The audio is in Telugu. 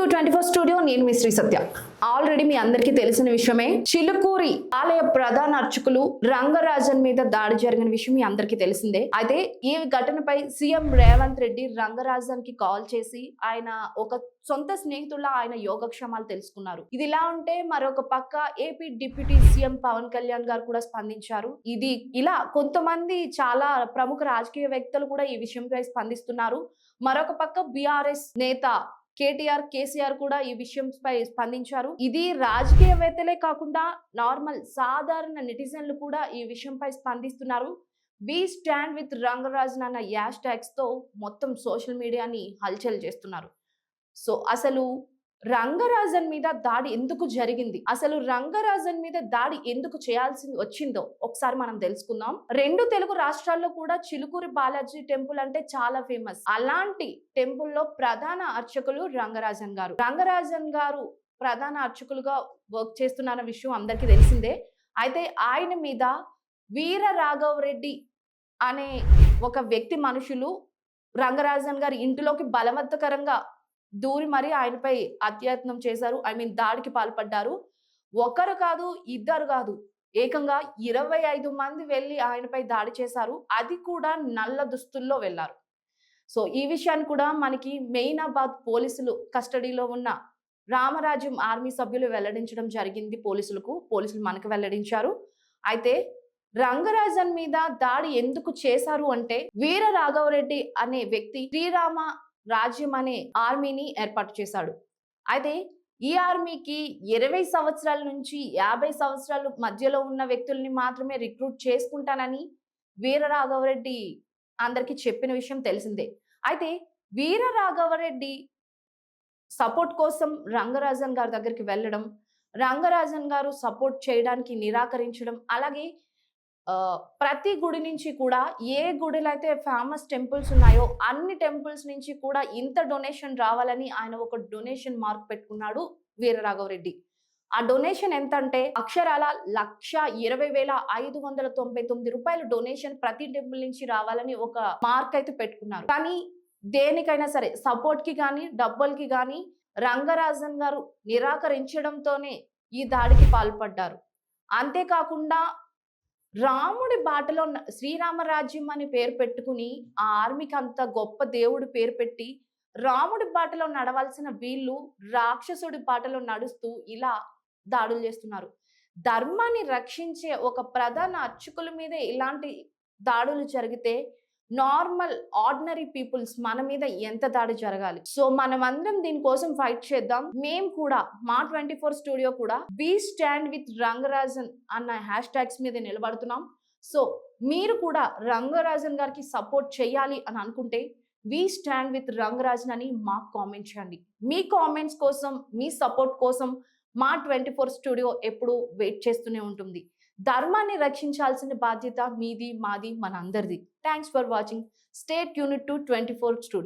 To 24 studio. నేను మీ శ్రీ సత్య. ఆల్రెడీ మీ అందరికీ తెలిసిన విషయమే, చిలుకూరి ఆలయ ప్రధాన అర్చకులు రంగరాజన్ మీద దాడి జరిగిన విషయం మీ అందరికీ తెలిసిందే. అయితే ఈ ఘటనపై సీఎం రేవంత్ రెడ్డి రంగరాజన్ కి కాల్ చేసి ఆయన ఒక సొంత స్నేహితుల ఆయన యోగక్షేమాలు తెలుసుకున్నారు. ఇది ఇలా ఉంటే మరొక పక్క AP deputy CM Pawan Kalyan గారు కూడా స్పందించారు. ఇది ఇలా కొంతమంది చాలా ప్రముఖ రాజకీయ వ్యక్తులు కూడా ఈ విషయంపై స్పందిస్తున్నారు. మరొక పక్క బీఆర్ఎస్ నేత కేసీఆర్ కూడా ఈ విషయంపై స్పందించారు. ఇది రాజకీయవేత్తలే కాకుండా నార్మల్ సాధారణ నెటిజన్లు కూడా ఈ విషయంపై స్పందిస్తున్నారు. వి స్టాండ్ విత్ రంగరాజన్ అన్న హ్యాష్ ట్యాగ్స్ తో మొత్తం సోషల్ మీడియాని హల్చల్ చేస్తున్నారు. సో అసలు రంగరాజన్ మీద దాడి ఎందుకు జరిగింది, అసలు రంగరాజన్ మీద దాడి ఎందుకు చేయాల్సి వచ్చిందో ఒకసారి మనం తెలుసుకుందాం. రెండు తెలుగు రాష్ట్రాల్లో కూడా చిలుకూరి బాలాజీ టెంపుల్ అంటే చాలా ఫేమస్. అలాంటి టెంపుల్ లో ప్రధాన అర్చకులు రంగరాజన్ గారు ప్రధాన అర్చకులుగా వర్క్ చేస్తున్న విషయం అందరికీ తెలిసిందే. అయితే ఆయన మీద వీర రాఘవ్ రెడ్డి అనే ఒక వ్యక్తి మనుషులు రంగరాజన్ గారి ఇంటిలోకి బలవంతకరంగా దూరి మరి ఆయనపై అత్యయత్నం చేశారు. దాడికి పాల్పడ్డారు. ఒకరు కాదు, ఇద్దరు కాదు, ఏకంగా 25 మంది వెళ్ళి ఆయనపై దాడి చేశారు. అది కూడా నల్ల దుస్తుల్లో వెళ్ళారు. సో ఈ విషయాన్ని కూడా మనకి మెయినాబాద్ పోలీసులు కస్టడీలో ఉన్న రామరాజ్యం ఆర్మీ సభ్యులు వెల్లడించడం జరిగింది. పోలీసులు మనకు వెల్లడించారు. అయితే రంగరాజన్ మీద దాడి ఎందుకు చేశారు అంటే, వీర రాఘవరెడ్డి అనే వ్యక్తి శ్రీరామ రాజ్యం అనే ఆర్మీని ఏర్పాటు చేశాడు. అయితే ఈ ఆర్మీకి 20 సంవత్సరాల నుంచి 50 సంవత్సరాల మధ్యలో ఉన్న వ్యక్తుల్ని మాత్రమే రిక్రూట్ చేసుకుంటానని వీర రాఘవరెడ్డి అందరికీ చెప్పిన విషయం తెలిసిందే. అయితే వీర రాఘవరెడ్డి సపోర్ట్ కోసం రంగరాజన్ గారి దగ్గరికి వెళ్ళడం, రంగరాజన్ గారు సపోర్ట్ చేయడానికి నిరాకరించడం, అలాగే ప్రతి గుడి నుంచి కూడా ఏ గుడిలో అయితే ఫేమస్ టెంపుల్స్ ఉన్నాయో అన్ని టెంపుల్స్ నుంచి కూడా ఇంత డొనేషన్ రావాలని ఆయన ఒక డొనేషన్ మార్క్ పెట్టుకున్నాడు వీర రాఘవరెడ్డి. ఆ డొనేషన్ ఎంత అంటే అక్షరాల 1,20,599 రూపాయలు డొనేషన్ ప్రతి టెంపుల్ నుంచి రావాలని ఒక మార్క్ అయితే పెట్టుకున్నారు. కానీ దేనికైనా సరే సపోర్ట్ కి కానీ డబ్బులకి కానీ రంగరాజన్ గారు నిరాకరించడంతోనే ఈ దాడికి పాల్పడ్డారు. అంతేకాకుండా రాముడి బాటలో శ్రీరామరాజ్యం అని పేరు పెట్టుకుని ఆ ఆర్మీకి అంత గొప్ప దేవుడి పేరు పెట్టి రాముడి బాటలో నడవాల్సిన వీళ్ళు రాక్షసుడి బాటలో నడుస్తూ ఇలా దాడులు చేస్తున్నారు. ధర్మాన్ని రక్షించే ఒక ప్రధాన అర్చకుల మీద ఇలాంటి దాడులు జరిగితే నార్మల్ ఆర్డినరీ పీపుల్స్ మన మీద ఎంత దాడి జరగాలి. సో మనం అందరం దీనికోసం ఫైట్ చేద్దాం. మేము కూడా మా 24 స్టూడియో కూడా వి స్టాండ్ విత్ రంగరాజన్ అన్న హ్యాష్ ట్యాగ్స్ మీద నిలబడుతున్నాం. సో మీరు కూడా రంగరాజన్ గారికి సపోర్ట్ చేయాలి అని అనుకుంటే వి స్టాండ్ విత్ రంగరాజన్ అని మాకు కామెంట్ చేయండి. మీ కామెంట్స్ కోసం, మీ సపోర్ట్ కోసం మా 24 స్టూడియో ఎప్పుడు వెయిట్ చేస్తూనే ఉంటుంది. ధర్మాన్ని రక్షించాల్సిన బాధ్యత మీది, మాది, మన అందరిది. Thanks for watching. Stay tuned to 24 studio.